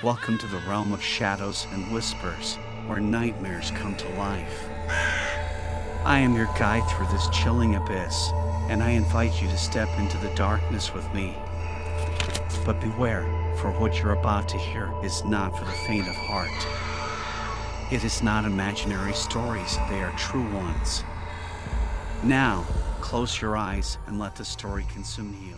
Welcome to the realm of shadows and whispers, where nightmares come to life. I am your guide through this chilling abyss, and I invite you to step into the darkness with me. But beware, for what you're about to hear is not for the faint of heart. It is not imaginary stories, they are true ones. Now, close your eyes and let the story consume you.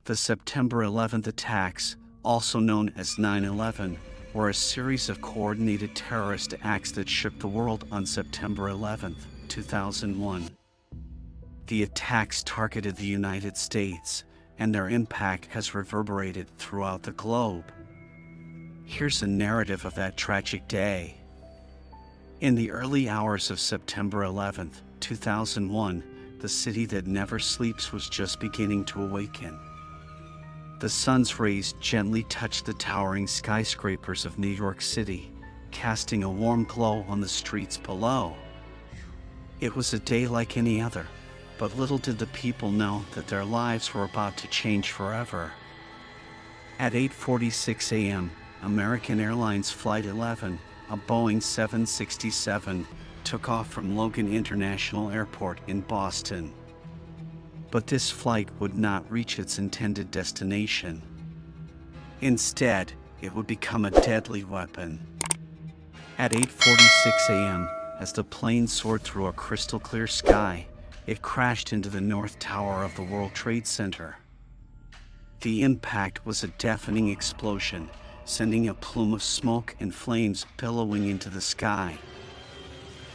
The September 11th attacks, also known as 9/11, were a series of coordinated terrorist acts that shook the world on September 11th, 2001. The attacks targeted the United States, and their impact has reverberated throughout the globe. Here's a narrative of that tragic day. In the early hours of September 11th, 2001, the city that never sleeps was just beginning to awaken. The sun's rays gently touched the towering skyscrapers of New York City, casting a warm glow on the streets below. It was a day like any other, but little did the people know that their lives were about to change forever. At 8:46 a.m., American Airlines Flight 11, a Boeing 767, took off from Logan International Airport in Boston. But this flight would not reach its intended destination. Instead, it would become a deadly weapon. At 8:46 a.m., as the plane soared through a crystal-clear sky, it crashed into the North Tower of the World Trade Center. The impact was a deafening explosion, sending a plume of smoke and flames billowing into the sky.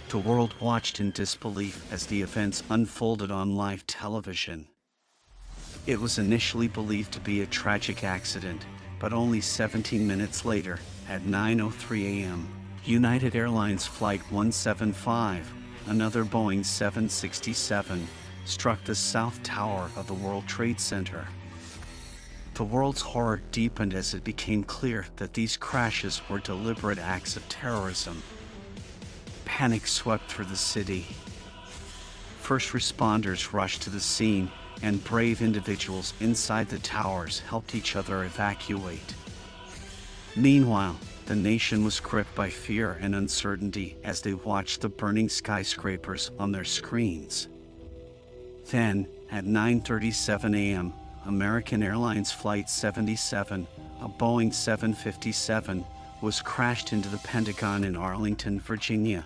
The world watched in disbelief as the events unfolded on live television. It was initially believed to be a tragic accident, but only 17 minutes later, at 9:03 a.m., United Airlines Flight 175, another Boeing 767, struck the South Tower of the World Trade Center. The world's horror deepened as it became clear that these crashes were deliberate acts of terrorism. Panic swept through the city. First responders rushed to the scene, and brave individuals inside the towers helped each other evacuate. Meanwhile, the nation was gripped by fear and uncertainty as they watched the burning skyscrapers on their screens. Then, at 9:37 a.m., American Airlines Flight 77, a Boeing 757, was crashed into the Pentagon in Arlington, Virginia.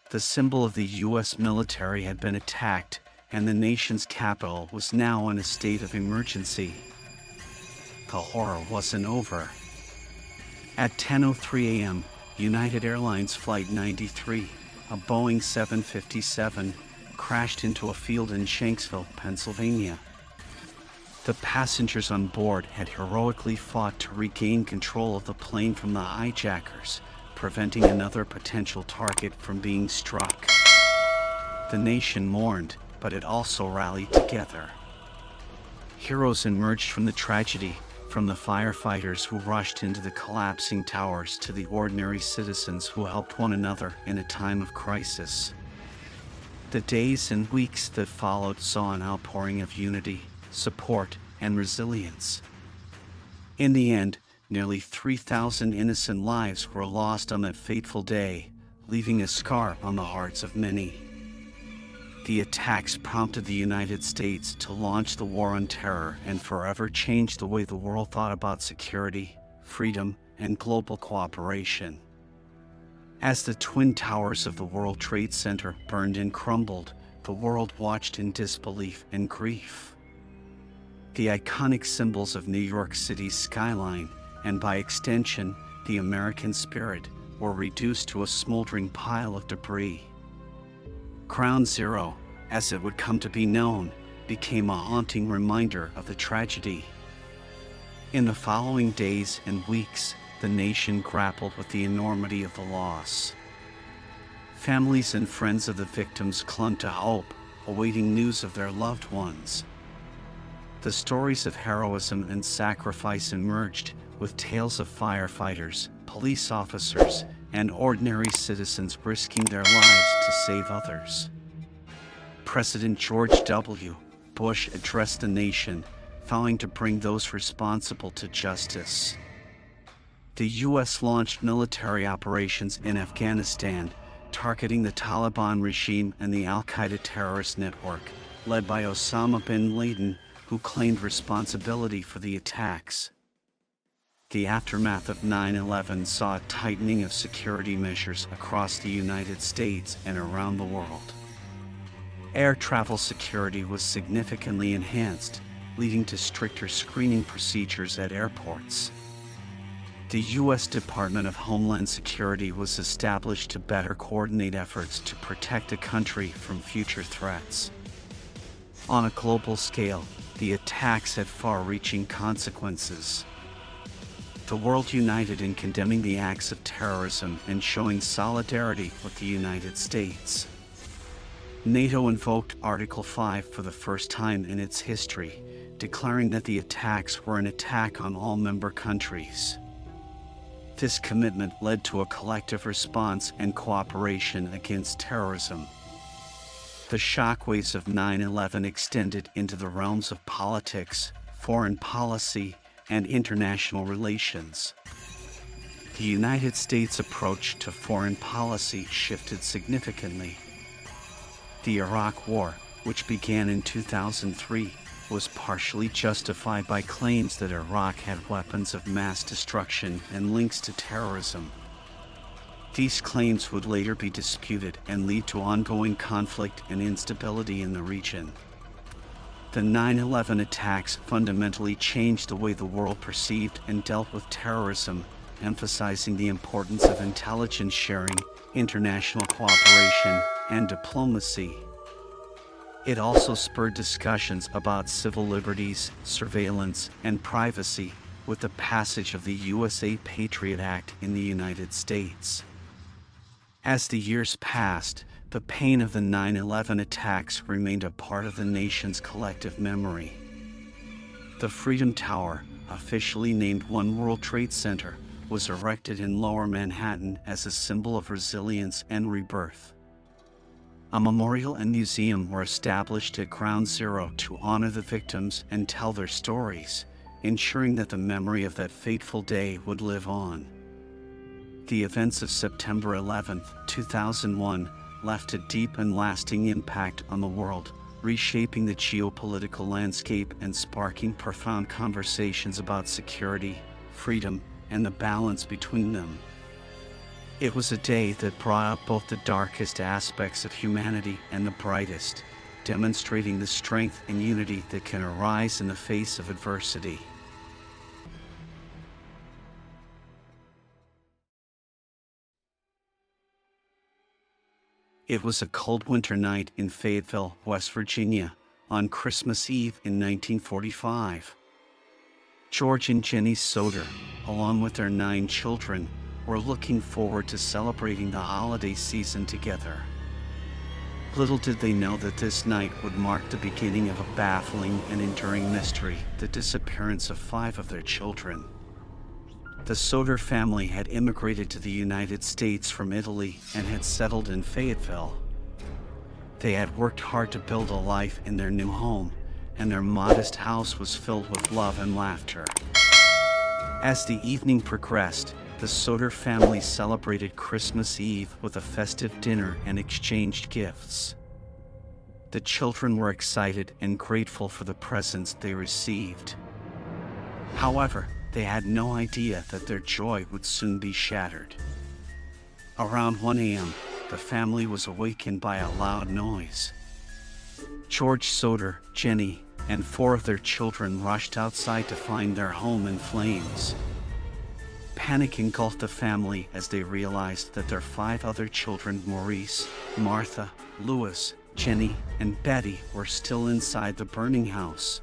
The symbol of the U.S. military had been attacked, and the nation's capital was now in a state of emergency. The horror wasn't over. At 10:03 a.m., United Airlines Flight 93, a Boeing 757, crashed into a field in Shanksville, Pennsylvania. The passengers on board had heroically fought to regain control of the plane from the hijackers, preventing another potential target from being struck. The nation mourned, but it also rallied together. Heroes emerged from the tragedy, from the firefighters who rushed into the collapsing towers to the ordinary citizens who helped one another in a time of crisis. The days and weeks that followed saw an outpouring of unity, support, and resilience. In the end, nearly 3,000 innocent lives were lost on that fateful day, leaving a scar on the hearts of many. The attacks prompted the United States to launch the War on Terror and forever changed the way the world thought about security, freedom, and global cooperation. As the twin towers of the World Trade Center burned and crumbled, the world watched in disbelief and grief. The iconic symbols of New York City's skyline, and by extension, the American spirit, were reduced to a smoldering pile of debris. Ground Zero, as it would come to be known, became a haunting reminder of the tragedy. In the following days and weeks, the nation grappled with the enormity of the loss. Families and friends of the victims clung to hope, awaiting news of their loved ones. The stories of heroism and sacrifice emerged, with tales of firefighters, police officers, and ordinary citizens risking their lives to save others. President George W. Bush addressed the nation, vowing to bring those responsible to justice. The U.S. launched military operations in Afghanistan, targeting the Taliban regime and the al-Qaeda terrorist network, led by Osama bin Laden, who claimed responsibility for the attacks. The aftermath of 9/11 saw a tightening of security measures across the United States and around the world. Air travel security was significantly enhanced, leading to stricter screening procedures at airports. The U.S. Department of Homeland Security was established to better coordinate efforts to protect the country from future threats. On a global scale, the attacks had far-reaching consequences. The world united in condemning the acts of terrorism and showing solidarity with the United States. NATO invoked Article 5 for the first time in its history, declaring that the attacks were an attack on all member countries. This commitment led to a collective response and cooperation against terrorism. The shockwaves of 9/11 extended into the realms of politics, foreign policy, and international relations. The United States' approach to foreign policy shifted significantly. The Iraq War, which began in 2003, was partially justified by claims that Iraq had weapons of mass destruction and links to terrorism. These claims would later be disputed and lead to ongoing conflict and instability in the region. The 9/11 attacks fundamentally changed the way the world perceived and dealt with terrorism, emphasizing the importance of intelligence sharing, international cooperation, and diplomacy. It also spurred discussions about civil liberties, surveillance, and privacy, with the passage of the USA Patriot Act in the United States. As the years passed, the pain of the 9/11 attacks remained a part of the nation's collective memory. The Freedom Tower, officially named One World Trade Center, was erected in Lower Manhattan as a symbol of resilience and rebirth. A memorial and museum were established at Ground Zero to honor the victims and tell their stories, ensuring that the memory of that fateful day would live on. The events of September 11, 2001, left a deep and lasting impact on the world, reshaping the geopolitical landscape and sparking profound conversations about security, freedom, and the balance between them. It was a day that brought up both the darkest aspects of humanity and the brightest, demonstrating the strength and unity that can arise in the face of adversity. It was a cold winter night in Fayetteville, West Virginia, on Christmas Eve in 1945. George and Jenny Soder, along with their 9 children, were looking forward to celebrating the holiday season together. Little did they know that this night would mark the beginning of a baffling and enduring mystery, the disappearance of 5 of their children. The Soder family had immigrated to the United States from Italy and had settled in Fayetteville. They had worked hard to build a life in their new home, and their modest house was filled with love and laughter. As the evening progressed, the Soder family celebrated Christmas Eve with a festive dinner and exchanged gifts. The children were excited and grateful for the presents they received. However, they had no idea that their joy would soon be shattered. Around 1 a.m., the family was awakened by a loud noise. George Soder, Jenny, and 4 of their children rushed outside to find their home in flames. Panic engulfed the family as they realized that their 5 other children, Maurice, Martha, Louis, Jenny, and Betty, were still inside the burning house.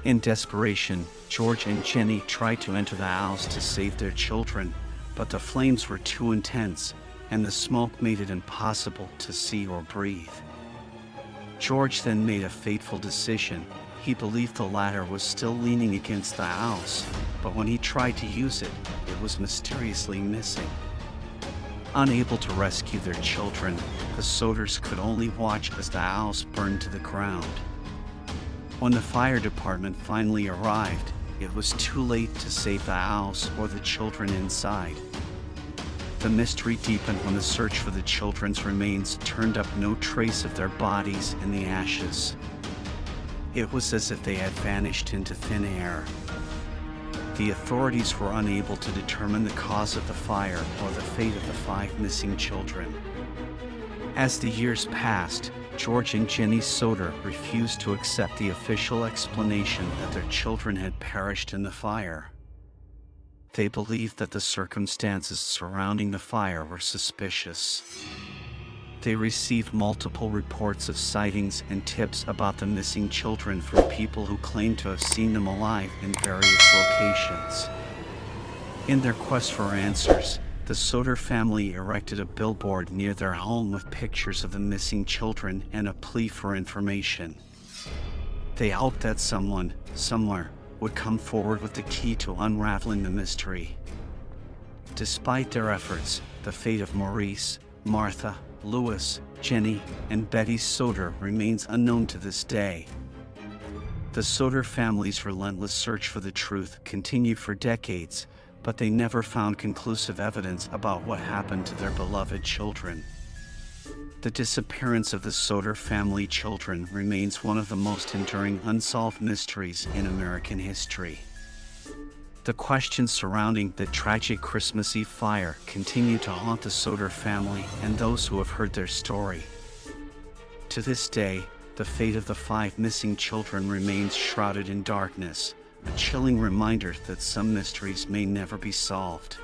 In desperation, George and Jenny tried to enter the house to save their children, but the flames were too intense, and the smoke made it impossible to see or breathe. George then made a fateful decision. He believed the ladder was still leaning against the house, but when he tried to use it, it was mysteriously missing. Unable to rescue their children, the Soders could only watch as the house burned to the ground. When the fire department finally arrived, it was too late to save the house or the children inside. The mystery deepened when the search for the children's remains turned up no trace of their bodies in the ashes. It was as if they had vanished into thin air. The authorities were unable to determine the cause of the fire or the fate of the 5 missing children. As the years passed, George and Jenny Soder refused to accept the official explanation that their children had perished in the fire. They believed that the circumstances surrounding the fire were suspicious. They received multiple reports of sightings and tips about the missing children from people who claimed to have seen them alive in various locations. In their quest for answers, the Soder family erected a billboard near their home with pictures of the missing children and a plea for information. They hoped that someone, somewhere, would come forward with the key to unraveling the mystery. Despite their efforts, the fate of Maurice, Martha, Louis, Jenny, and Betty Soder remains unknown to this day. The Soder family's relentless search for the truth continued for decades, but they never found conclusive evidence about what happened to their beloved children. The disappearance of the Soder family children remains one of the most enduring unsolved mysteries in American history. The questions surrounding the tragic Christmas Eve fire continue to haunt the Soder family and those who have heard their story. To this day, the fate of the 5 missing children remains shrouded in darkness, a chilling reminder that some mysteries may never be solved.